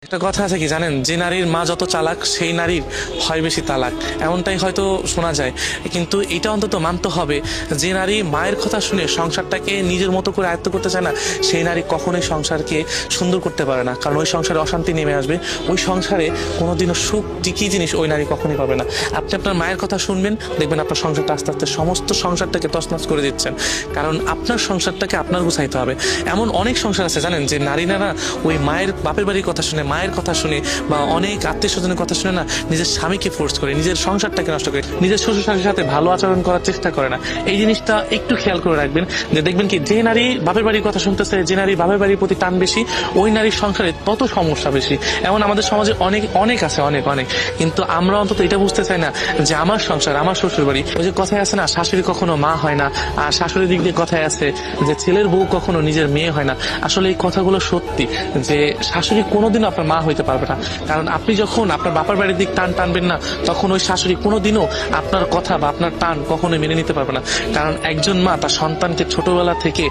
একটা কথা আছে কি জানেন, যে নারীর মা যত চালাক সেই নারীর হয় বেশি তালাক, এমনটাই হয়তো শোনা যায়। কিন্তু এটা অন্তত মানতে হবে, যে নারী মায়ের কথা শুনে সংসারটাকে নিজের মতো করে আয়ত্ত করতে চায় না, সেই নারী কখনোই সংসারকে সুন্দর করতে পারে না। কারণ ওই সংসারে অশান্তি নেমে আসবে, ওই সংসারে কোনোদিনও সুখ টিকি জিনিস ওই নারী কখনোই পাবে না। আপনি আপনার মায়ের কথা শুনবেন, দেখবেন আপনার সংসারটা আস্তে আস্তে সমস্ত সংসারটাকে তছনছ করে দিচ্ছেন। কারণ আপনার সংসারটাকে আপনার গুছাইতে হবে। এমন অনেক সংসার আছে জানেন, যে নারীরা না ওই মায়ের বাপের বাড়ির কথা শুনে, মায়ের কথা শুনে বা অনেক আত্মীয় স্বজনের কথা শুনে না নিজের স্বামীকে ফোর্স করে, নিজের সংসারটাকে নষ্ট করে, নিজের শ্বশুর শাশুড়ির সাথে ভালো আচরণ করার চেষ্টা করে না। এই জিনিসটা একটু খেয়াল করে রাখবেন, যে দেখবেন কি যে নারী বাপের বাড়ির কথা শুনতেছে, যে নারী বাপের বাড়ির প্রতি টান বেশি, ওই নারীর সংসারে তত সমস্যা বেশি। এমন আমাদের সমাজে অনেক অনেক আছে, অনেক অনেক। কিন্তু আমরা অন্তত এটা বুঝতে চাই না যে আমার সংসার, আমার শ্বশুর বাড়ি। ওই যে কথায় আছে না, শাশুড়ি কখনো মা হয় না, আর শাশুড়ির দিক দিয়ে কথায় আছে যে ছেলের বউ কখনো নিজের মেয়ে হয় না। আসলে এই কথাগুলো সত্যি, যে শাশুড়ি কোনোদিনও আপনার মা হইতে পারবে না। কারণ আপনি যখন আপনার বাবার বাড়ির দিক টান টানবেন না, তখন ওই শাশুড়ি কোনোদিনও আপনার কথা বা আপনার টান কখনোই মেনে নিতে পারবে না। কারণ একজন মা তার সন্তানকে ছোটবেলা থেকে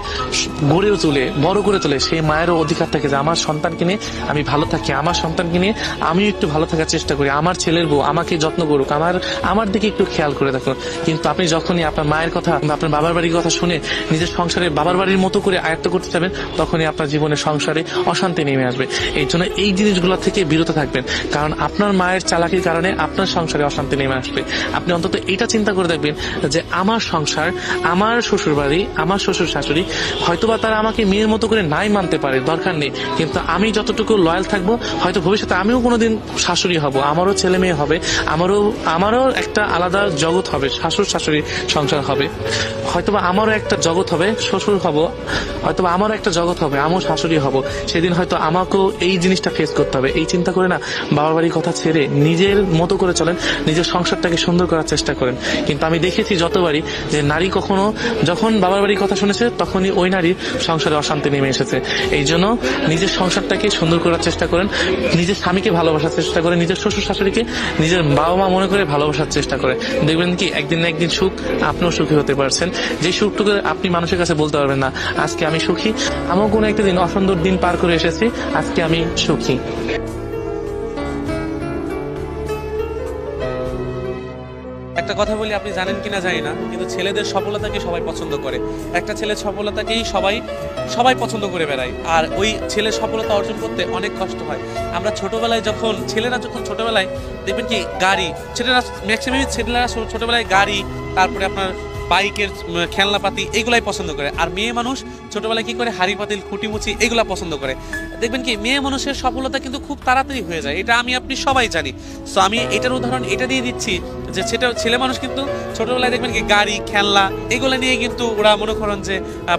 গড়ে তোলে, বড় করে তোলে, সেই মায়েরও অধিকার থাকে যে আমার সন্তানকে নিয়ে আমি ভালো থাকি, আমার সন্তানকে নিয়ে আমিও একটু ভালো থাকার চেষ্টা করি, আমার ছেলের বউ আমাকে যত্ন করুক, আমার দিকে একটু খেয়াল করে দেখুন। কিন্তু আপনি যখনই আপনার মায়ের কথা বা আপনার বাবার বাড়ির কথা শুনে নিজের সংসারে বাবার বাড়ির মতো করে আয়ত্ত করতে যাবেন, তখনই আপনার জীবনে সংসারে অশান্তি নেমে আসবে। এই জন্য এই জিনিসগুলো থেকে বিরত থাকবেন, কারণ আপনার মায়ের চালাকির কারণে আপনার সংসারে অশান্তি নেমে আসবে। আপনি অন্তত এটা চিন্তা করে দেখবেন যে আমার সংসার, আমার শ্বশুর বাড়ি, আমার শ্বশুর শাশুড়ি, হয়তোবা তারা আমাকে মেয়ের মতো করে নাই মানতে পারে, দরকার নেই, কিন্তু আমি যতটুকু লয়াল থাকবো, হয়তো ভবিষ্যতে আমিও কোনোদিন শাশুড়ি হব, আমারও ছেলে মেয়ে হবে, আমারও একটা আলাদা জগৎ হবে, শাশুড় শাশুড়ি সংসার হবে, হয়তোবা আমারও একটা জগৎ হবে, শ্বশুর হব, হয়তোবা আমারও একটা জগৎ হবে, আমিও শাশুড়ি হব। সেদিন হয়তো আমাকেও এই জিনিসটা ফেস করতে হবে। এই চিন্তা করে না বাবার বাড়ির কথা ছেড়ে নিজের মতো করে চলেন, নিজের সংসারটাকে সুন্দর করার চেষ্টা করেন। কিন্তু আমি দেখেছি যতবারই যে নারী কখনো যখন বাবার বাড়ির কথা শুনেছে, তখনই ওই নারীর সংসারে অশান্তি নেমে এসেছে। এই জন্য নিজের সংসারটাকে সুন্দর করার চেষ্টা করেন, নিজের স্বামীকে ভালোবাসার চেষ্টা করেন, নিজের শ্বশুর শাশুড়িকে নিজের বাবা মা মনে করে ভালোবাসার চেষ্টা করেন। দেখবেন কি একদিন না একদিন সুখ আপনিও সুখী হতে পারছেন, যে সুখটুকু আপনি মানুষের কাছে বলতে পারবেন না আজকে আমি সুখী, আমিও কোনো একটা দিন অসুন্দর দিন পার করে এসেছি, আজকে আমি সুখী। একটা কথা বলি, আপনি জানেন কিনা জানি না, কিন্তু ছেলেদের সফলতাকে সবাই পছন্দ করে। একটা ছেলের সফলতাকেই সবাই সবাই পছন্দ করে বেড়ায়, আর ওই ছেলের সফলতা অর্জন করতে অনেক কষ্ট হয়। আমরা ছোটবেলায় ছেলেরা যখন ছোটবেলায় দেখবেন কি গাড়ি, ছেলেরা ম্যাক্সিমাম ছেলেরা ছোটবেলায় গাড়ি, তারপরে আপনার বাইকের খেলনাপাতি এগুলাই পছন্দ করে। আর মেয়ে মানুষ ছোটবেলায় কি করে, হাড়ি পাতিল খুঁটিমুচি এগুলা পছন্দ করে। দেখবেন কি মেয়ে মানুষের সফলতা কিন্তু খুব তাড়াতাড়ি হয়ে যায়, এটা আপনি সবাই জানি। সো আমি এটার উদাহরণ এটা দিয়ে দিচ্ছি যে ছেলে মানুষ কিন্তু ছোটবেলায় দেখবেন কি গাড়ি খেলনা এগুলো নিয়ে কিন্তু ওরা মনে করেন যে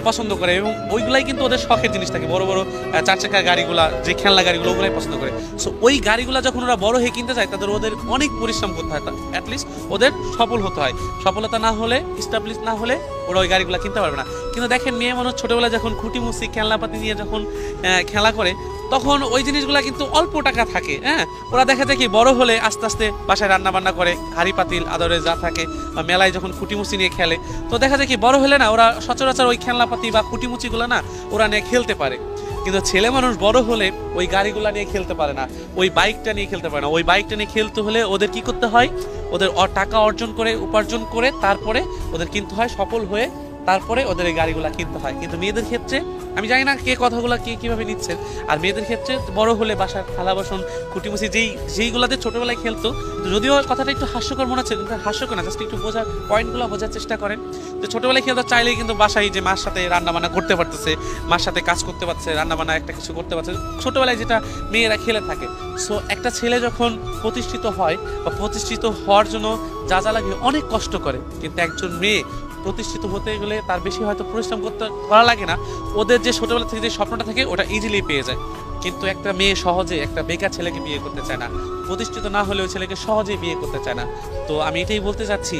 পছন্দ করে, এবং ওইগুলাই কিন্তু ওদের শখের জিনিস থাকে। বড় বড় চার চাকার গাড়িগুলা, যে খেলনা গাড়িগুলো ওগুলাই পছন্দ করে। সো ওই গাড়িগুলা যখন ওরা বড় হয়ে কিনতে যায়, ওদের অনেক পরিশ্রম করতে হয়, অ্যাটলিস্ট ওদের সফল হতে হয়। সফলতা না হলে, এস্টাবলিশ না হলে ওরা ওই গাড়িগুলো কিনতে পারবে না। কিন্তু দেখেন মেয়ে মানুষ ছোটবেলায় যখন খুঁটিমুচি খেলনাপাতি নিয়ে যখন খেলা করে, তখন ওই জিনিসগুলা কিন্তু অল্প টাকা থাকে। ওরা দেখা যায় কি বড় হলে আস্তে আস্তে বাসায় রান্না বান্না করে, হাড়ি পাতিল আদরে যা থাকে, বা মেলায় যখন খুঁটিমুচি নিয়ে খেলে, তো দেখা যায় কি বড় হলে না ওরা সচরাচর ওই খেলনাপাতি বা খুঁটিমুচিগুলো না ওরা নিয়ে খেলতে পারে। কিন্তু ছেলে মানুষ বড় হলে ওই গাড়িগুলা নিয়ে খেলতে পারে না, ওই বাইকটা নিয়ে খেলতে পারে না। ওই বাইকটা নিয়ে খেলতে হলে ওদের কি করতে হয়, ওদের টাকা উপার্জন করে তারপরে ওদের কিনতে হয়, সফল হয়ে তারপরে ওদের এই গাড়িগুলা কিনতে হয়। কিন্তু মেয়েদের ক্ষেত্রে আমি জানি না কে কথাগুলো কিভাবে নিচ্ছেন। আর মেয়েদের ক্ষেত্রে বড় হলে বাসার থালা বাসন খুঁটিমুচি যেইগুলাতে ছোটবেলায় খেলতো, যদিও কথাটা একটু হাস্যকর মনে হচ্ছে, কিন্তু হাস্যকর না, জাস্ট একটু পয়েন্টগুলো বোঝার চেষ্টা করেন। তো ছোটবেলায় খেলতে চাইলেই কিন্তু বাসায় যে মার সাথে রান্না বান্না করতে পারতেছে, মার সাথে কাজ করতে পারছে, রান্না বান্না একটা কিছু করতে পারছে, ছোটবেলায় যেটা মেয়েরা খেলে থাকে। সো একটা ছেলে যখন প্রতিষ্ঠিত হয় বা প্রতিষ্ঠিত হওয়ার জন্য যা যা লাগে অনেক কষ্ট করে, কিন্তু একজন মেয়ে প্রতিষ্ঠিত হতে গেলে তার বেশি হয়তো পরিশ্রম করা লাগে না। ওদের যে ছোটবেলা থেকে যে স্বপ্নটা থাকে ওটা ইজিলি পেয়ে যায়। কিন্তু একটা মেয়ে সহজে একটা বেকার ছেলেকে বিয়ে করতে চায় না, প্রতিষ্ঠিত না হলে ওই ছেলেকে সহজেই বিয়ে করতে চায় না। তো আমি এটাই বলতে চাচ্ছি,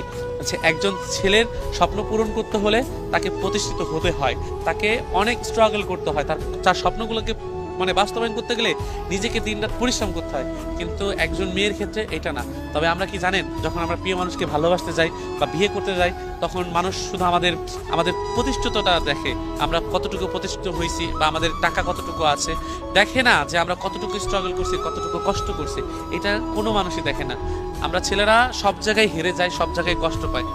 একজন ছেলের স্বপ্ন পূরণ করতে হলে তাকে প্রতিষ্ঠিত হতে হয়, তাকে অনেক স্ট্রাগল করতে হয়, তার স্বপ্নগুলোকে মানে বাস্তবায়ন করতে গেলে নিজেকে দিনরাত পরিশ্রম করতে হয়, কিন্তু একজন মেয়ের ক্ষেত্রে এটা না। তবে আমরা কি জানেন, যখন আমরা প্রিয় মানুষকে ভালোবাসতে যাই বা বিয়ে করতে যাই, তখন মানুষ শুধু আমাদের আমাদের প্রতিষ্ঠিতটা দেখে, আমরা কতটুকু প্রতিষ্ঠিত হয়েছি বা আমাদের টাকা কতটুকু আছে, দেখে না যে আমরা কতটুকু স্ট্রাগল করছি, কতটুকু কষ্ট করছি। এটা কোনো মানুষই দেখে না। আমরা ছেলেরা সব জায়গায় হেরে যাই, সব জায়গায় কষ্ট পাই,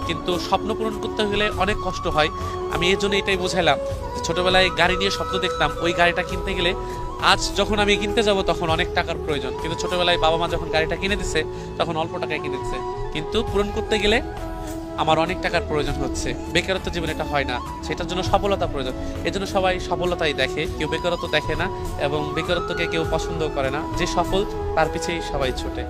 কিন্তু স্বপ্ন পূরণ করতে গেলে অনেক কষ্ট হয়। আমি এর জন্য এটাই বোঝাইলাম, ছোটবেলায় গাড়ি নিয়ে স্বপ্ন দেখতাম, ওই গাড়িটা কিনতে গেলে আজ যখন আমি কিনতে যাব তখন অনেক টাকার প্রয়োজন, কিন্তু ছোটবেলায় বাবা মা যখন গাড়িটা কিনে দিছে তখন অল্প টাকায় কিনে দিছে, কিন্তু পূরণ করতে গেলে আমার অনেক টাকার প্রয়োজন হচ্ছে। বেকারত্ব জীবনে এটা হয় না, সেটার জন্য সফলতা প্রয়োজন। এর জন্য সবাই সফলতাই দেখে, কেউ বেকারত্ব দেখে না, এবং বেকারত্বকে কেউ পছন্দ করে না। যে সফল তার পিছেই সবাই ছোটে।